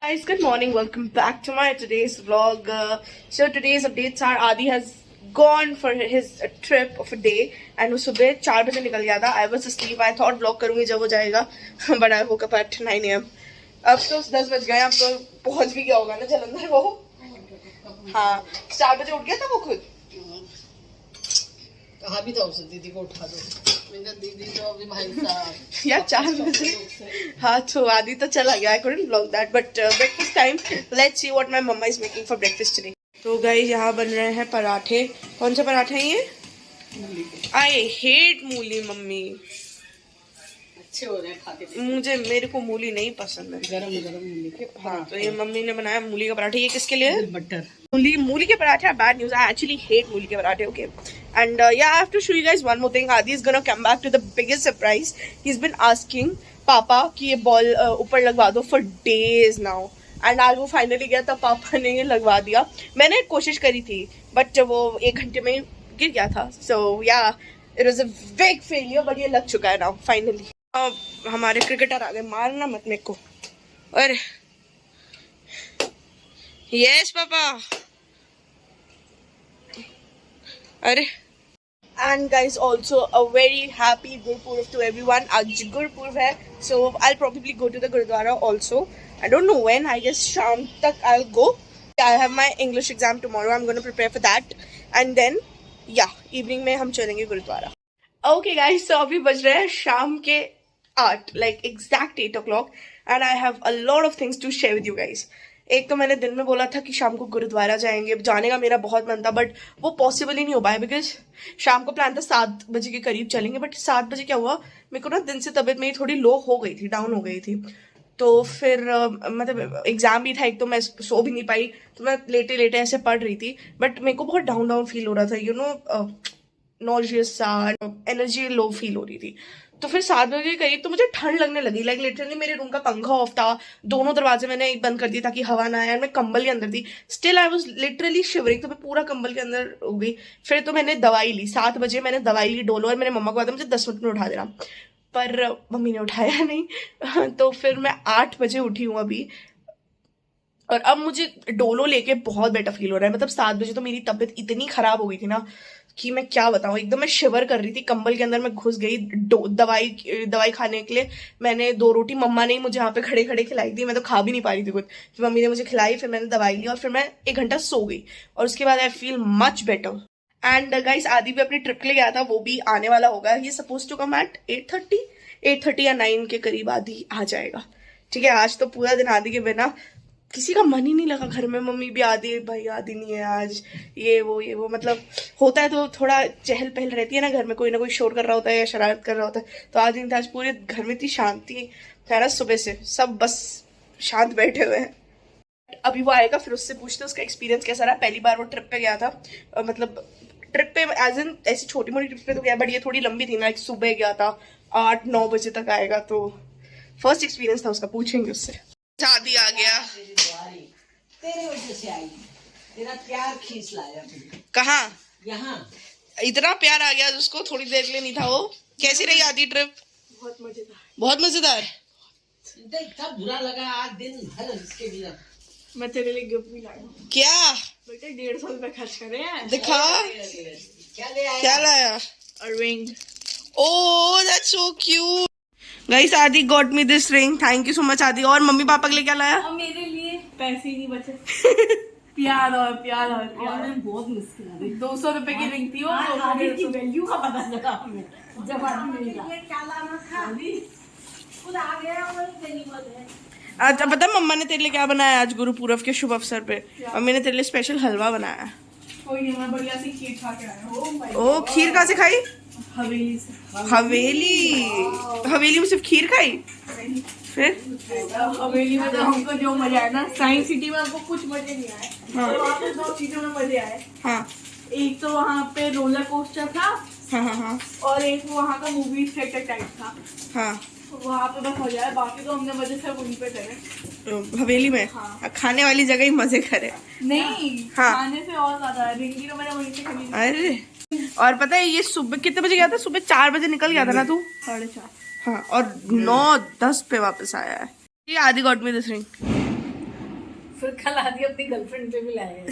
Guys, good morning. Welcome back to my today's vlog. So today's updates are Adi has gone for his trip of a day and वो सुबह 4 बजे निकल गया था. I was asleep. I thought vlog करूँगी जब वो जाएगा, but I woke up at 9 AM. अब तो 10 बज गए. अब तो पहुँच भी गया होगा ना जलंधर वो. हाँ, 4 बजे उठ गया था वो खुद. कहा भी था उसे दीदी को उठा दो. मैंने दीदी तो अभी भाई साहब यार 4 बजे. हाँ, तो आदि तो चला गया. I couldn't vlog that, but breakfast time. Let's see what my mama is making for breakfast today. तो गाइस यहाँ बन रहे हैं पराठे. कौन से पराठे हैं ये? I hate मूली मम्मी. अच्छे हो रहे हैं खाते. मेरे को मूली नहीं पसंद है. गरम गरम मूली के. हाँ, तो ये मम्मी ने बनाया मूली का पराठा. ये किसके लिए? बटर. मूली के पराठे are bad news. I actually hate मूली के पराठे. Okay. And yeah, I have to show you guys one more thing. Adi is gonna come back to the biggest surprise. He's been asking पापा कि ये ball ऊपर लगवा दो for days now. And आज वो फाइनली गया था, पापा ने ये लगवा दिया. मैंने कोशिश करी थी बट वो 1 घंटे में गिर गया था. So yeah, it was a big failure, but ये लग चुका है now finally. हमारे क्रिकेटर आ गए. मारना मत मेरे को. अरे यस पापा. अरे and guys, also a very happy Gurpurab to everyone. आज Gurpurab है, so I'll probably go to the Gurudwara also. I don't know when. I guess शाम तक I'll go. I have my English exam tomorrow. I'm going to prepare for that, and then yeah, evening में हम चलेंगे gurdwara. Okay guys, so अभी बज रहे हैं शाम के 8, like exact 8 o'clock, and I have a lot of things to share with you guys. एक तो मैंने दिन में बोला था कि शाम को गुरुद्वारा जाएंगे. जाने का मेरा बहुत मन था, बट वो पॉसिबल ही नहीं हो पाया बिकॉज शाम को प्लान था 7 बजे के करीब चलेंगे. बट 7 बजे क्या हुआ, मेरे को ना दिन से तबीयत मेरी थोड़ी लो हो गई थी, डाउन हो गई थी. तो फिर मतलब एग्जाम भी था एक, तो मैं सो भी नहीं पाई. तो मैं लेटे लेटे ऐसे पढ़ रही थी, बट मेरे को बहुत डाउन डाउन फील हो रहा था. यू नो, नॉजियस सा, एनर्जी लो फील हो रही थी. तो फिर 7 बजे के करीब तो मुझे ठंड लगने लगी. लाइक लिटरली मेरे रूम का पंखा ऑफ था, दोनों दरवाजे मैंने बंद कर दिए ताकि हवा ना आए. मैं कंबल के अंदर थी. Still I was literally shivering. तो मैं पूरा कंबल के अंदर हो गई. फिर तो मैंने दवाई ली. 7 बजे मैंने दवाई ली डोलो, और मैंने मम्मा को कहा था मुझे 10 मिनट में उठा देना, पर मम्मी ने उठाया नहीं. तो फिर मैं 8 बजे उठी हूँ अभी, और अब मुझे डोलो लेके बहुत बेटर फील हो रहा है. मतलब 7 बजे तो मेरी तबीयत इतनी खराब हो गई थी ना कि मैं क्या बताऊं. एकदम मैं शिवर कर रही थी. कंबल के अंदर मैं घुस गई. दवाई खाने के लिए मैंने 2 रोटी मम्मा ने मुझे यहाँ पे खड़े खड़े खिलाई थी. मैं तो खा भी नहीं पा रही थी कुछ. फिर मम्मी ने मुझे खिलाई, फिर मैंने दवाई ली, और फिर मैं 1 घंटा सो गई. और उसके बाद I feel much better. And guys, आदि भी अपनी ट्रिप के लिए गया था, वो भी आने वाला होगा. ही सपोज टू कम एट 8:30 या 9 के करीब आदि आ जाएगा. ठीक है. आज तो पूरा दिन आदि के बिना किसी का मन ही नहीं लगा घर में. मम्मी भी आदि, भाई आदि नहीं है आज, ये वो मतलब होता है तो थोड़ा चहल पहल रहती है ना घर में. कोई ना कोई शोर कर रहा होता है या शरारत कर रहा होता है. तो आज दिन था. आज पूरे घर में इतनी शांति है. सुबह से सब बस शांत बैठे हुए हैं. अभी वो आएगा, फिर उससे पूछते उसका एक्सपीरियंस कैसा रहा. पहली बार वो ट्रिप पे गया था. मतलब ट्रिप पे एज इन ऐसी छोटी मोटी ट्रिप पे तो गया, बट ये थोड़ी लंबी थी ना. एक सुबह गया था, 8-9 बजे तक आएगा. तो फर्स्ट एक्सपीरियंस था उसका. पूछेंगे उससे. शादी आ गया. तेरे वजह से आई. तेरा प्यार खींच लाया. कहाँ? यहाँ इतना प्यार आ गया उसको. थोड़ी देर के लिए नहीं था वो. कैसी रही आदि ट्रिप? बहुत मजेदार. बहुत मजेदार. इतना बुरा लगा आज दिन भर इसके बिना. मैं तेरे लिए गिफ्ट भी लाया. क्या बेटे? 150 रुपए खर्च करे हैं. दिखा क्या लाया. Ring. Oh that's so cute. Guys, Adi got me this ring. Thank you so much Adi. और मम्मी पापा के लिए क्या लाया? और मेरे लिए पैसे ही नहीं बचे. प्यार और बहुत मुश्किल है. 200 रुपए की रिंग थी. और की वैल्यू का पता चला हमें जब आदमी मिला. क्या लाना था खुद आ गया. आज पता मम्मा ने तेरे लिए क्या बनाया आज गुरुपूरब के शुभ अवसर पे? मम्मी ने तेरे लिए स्पेशल हलवा बनाया. कोई नहीं, मैं बढ़िया सी खीर खा के आया. ओ खीर कहाँ से खाई? हवेली से. हवेली में सिर्फ खीर खाई? फिर हवेली में तो हमको जो मजा आया ना, साइंस सिटी में हमको कुछ मजे नहीं आए. हाँ. तो वहाँ पे 2 चीजों में मजे आए. हाँ. एक तो वहाँ पे रोलर कोस्टर था. हाँ. और एक वहाँ का मूवी थिएटर टाइप था. हाँ. वहाँ पे बस मजा आया. बाकी तो हमने मजे से वहीं पे करे. हवेली में. हाँ. खाने वाली जगह ही मजे करे. नहीं. हाँ. खाने से और ज्यादा रिंगी तो मैंने वहीं से खरीदी. अरे, और पता है ये सुबह कितने बजे गया था? सुबह 4 बजे निकल गया था ना तू? 4:30. हाँ, और 9-10 पे वापस आया है. ये आदि गॉट मी दिस रिंग. फिर कल आदि अपनी गर्लफ्रेंड पे भी लाए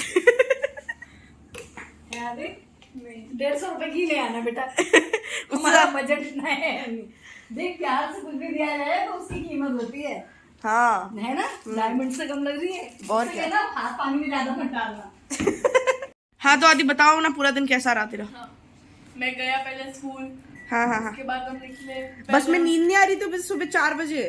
याद है? 150 रुपए की ले आना बेटा। हमारा बजट इतना है नहीं। देख प्यार से कुछ भी दिया जाए तो उसकी कीमत होती है। हाँ है ना, डायमंड से कम लग रही है। और क्या ना, हाथ पानी में ज्यादा मत डालना। हाँ तो आदि बताओ ना पूरा दिन कैसा रहा तेरा? हाँ, मैं गया पहले स्कूल। हाँ हाँ हाँ। उसके बाद हम निकले। बस में नींद नहीं आ रही थी बस सुबह 4 बजे।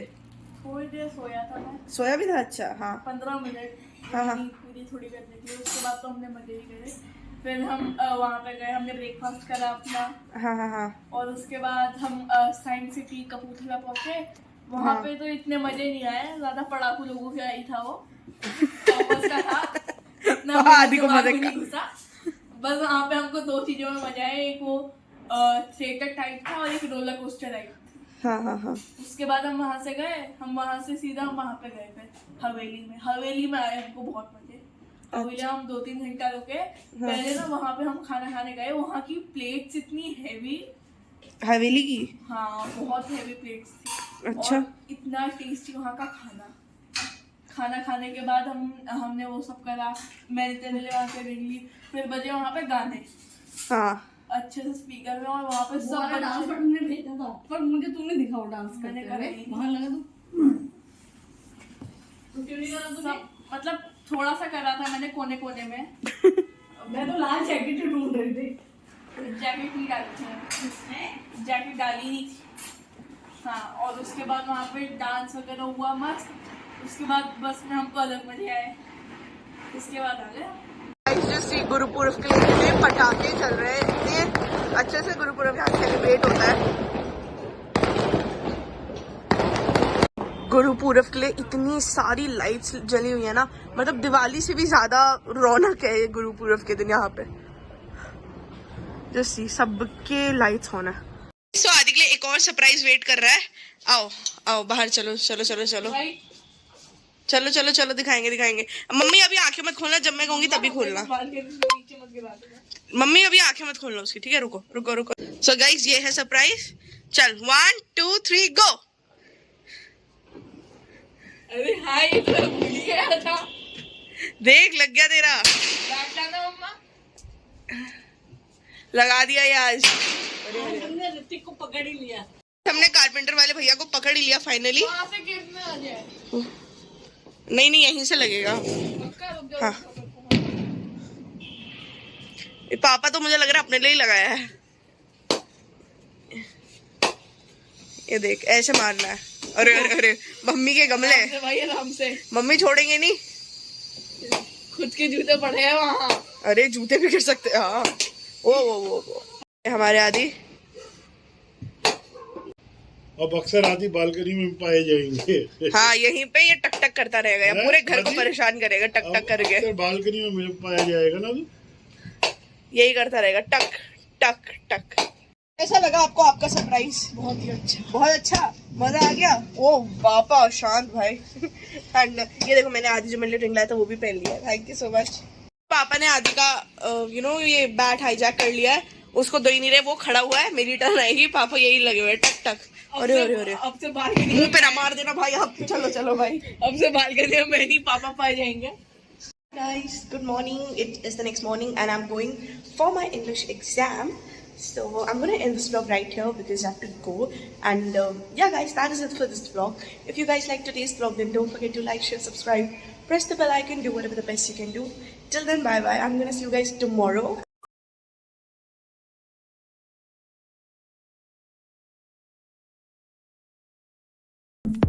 थोड़ी देर सोया था मैं, सोया भी था? अच्छा हाँ 15 मिनट। हाँ, हाँ। नींद पूरी थोड़ी करने के लिए। उसके बाद तो हमने मजे ही करे। फिर हम वहाँ पे गए, हमने ब्रेकफास्ट करा अपना। हाँ हाँ हाँ। और उसके बाद हम साइंस सिटी कपूरथला पहुंचे। वहाँ पे तो इतने मजे नहीं आए, ज्यादा पढ़ाकू लोगों का ही था वो। कॉमर्स का था, इतना आदि को मजे नहीं घुसा। बस वहाँ पे हमको 2 चीजों में मजा आया, एक वो थिएटर टाइप था और एक रोलर कोस्टर टाइप। हाँ हाँ हाँ। उसके बाद हम वहाँ से गए, हम वहाँ से सीधा हम वहाँ पे गए थे हवेली में आए हमको बहुत मजे। हवेली हम 2-3 घंटा रुके। पहले ना वहाँ पे हम खाना खाने गए, वहाँ की प्लेट्स इतनी हैवी। हवेली की? हाँ बहुत हैवी प्लेट्स थी। अच्छा। और इतना टेस्टी वहाँ का खाना खाने के बाद हमने वो सब करा। मैंने तेरे लिए वहाँ से रिंग ली। फिर बजे वहाँ पे गाने हाँ अच्छे से स्पीकर में, और वहाँ पे सब डांस पर तुमने भेजा था, पर मुझे तुमने दिखा वो डांस मैंने करते हुए। करा वहाँ लगा तो क्यों नहीं करा सब, मतलब थोड़ा सा करा था मैंने कोने कोने में। मैं तो लाल जैकेट ही ढूंढ रही थी। जैकेट नहीं डाली थी, जैकेट डाली नहीं थी। हाँ, और उसके बाद वहाँ पे डांस वगैरह हुआ मस्त। उसके बाद बस में हमको अलग मजे आए। उसके बाद आ गया गुरुपुरब के लिए पटाखे चल रहे हैं। इतने अच्छे से गुरुपुरब यहाँ सेलिब्रेट होता है। गुरुपुरब के लिए इतनी सारी लाइट्स जली हुई है ना, मतलब दिवाली से भी ज्यादा रौनक है गुरुपुरब के दिन यहाँ पे। जैसी सबके लाइट्स होना। सो आदि के लिए एक और सरप्राइज वेट कर रहा है। आओ आओ बाहर चलो चलो चलो चलो चलो चलो चलो दिखाएंगे। मम्मी अभी आंखें मत खोलना, जब मैं कहूंगी तभी खोलना। मम्मी अभी आंखें मत खोलना उसकी, ठीक है? रुको रुको रुको। सो गाइस ये है सरप्राइज। चल 1 2 3 गो। अरे हाय, ये तो भूल ही गया था। देख लग गया तेरा। डांट लाना मम्मा। लगा दिया ये आज। हमने ऋतिक को पकड़ ही लिया। हमने कारपेंटर वाले भैया को पकड़ ही लिया फाइनली। वहाँ से कितना आ जाए? नहीं नहीं यहीं से लगेगा। पक्का रुक जाओ। हाँ। पापा तो मुझे लग रहा है अपने लिए ही लगाया है। ये देख ऐसे मारना है। अरे अरे अरे मम्मी के गमले। भाई आराम से, मम्मी छोड़ेंगे नहीं। खुद के जूते पड़े हैं वहाँ। अरे जूते भी गिर सकते हैं। हाँ वो हमारे आदि अब अक्सर आदि बालकनी में पाए जाएंगे। हाँ यहीं पे ये टक टक करता रहेगा, पूरे घर को परेशान करेगा टक टक करके। अक्सर बालकनी में मुझे पाया जाएगा ना। यही करता रहेगा टक टक टक। कैसा लगा आपको आपका सरप्राइज? बहुत ही अच्छा, बहुत अच्छा, मजा आ गया। ओ पापा शांत भाई। एंड ये देखो मैंने आदि जो मेरे लिए रिंग लाया था वो भी पहन लिया। Thank you so much. पापा ने आदि का ये बैट हाईजैक कर लिया है, उसको दे ही नहीं रहे, वो खड़ा हुआ है। मेरी टर्न आएगी, पापा यही लगे हुए टक टक। अरे अरे अरे अब से बालकनी मुंह पे ना मार देना भाई आप। चलो चलो भाई, अब से बालकनी में मैं नहीं पापा पाए जाएंगे। Guys, good morning. It is the next morning and I'm going for my English exam. So I'm going to end this vlog right here because I have to go. And yeah guys, that is it for this vlog. If you guys like today's vlog, then don't forget to like, share, subscribe, press the bell icon, do whatever the best you can do. Till then, bye bye. I'm going to see you guys tomorrow.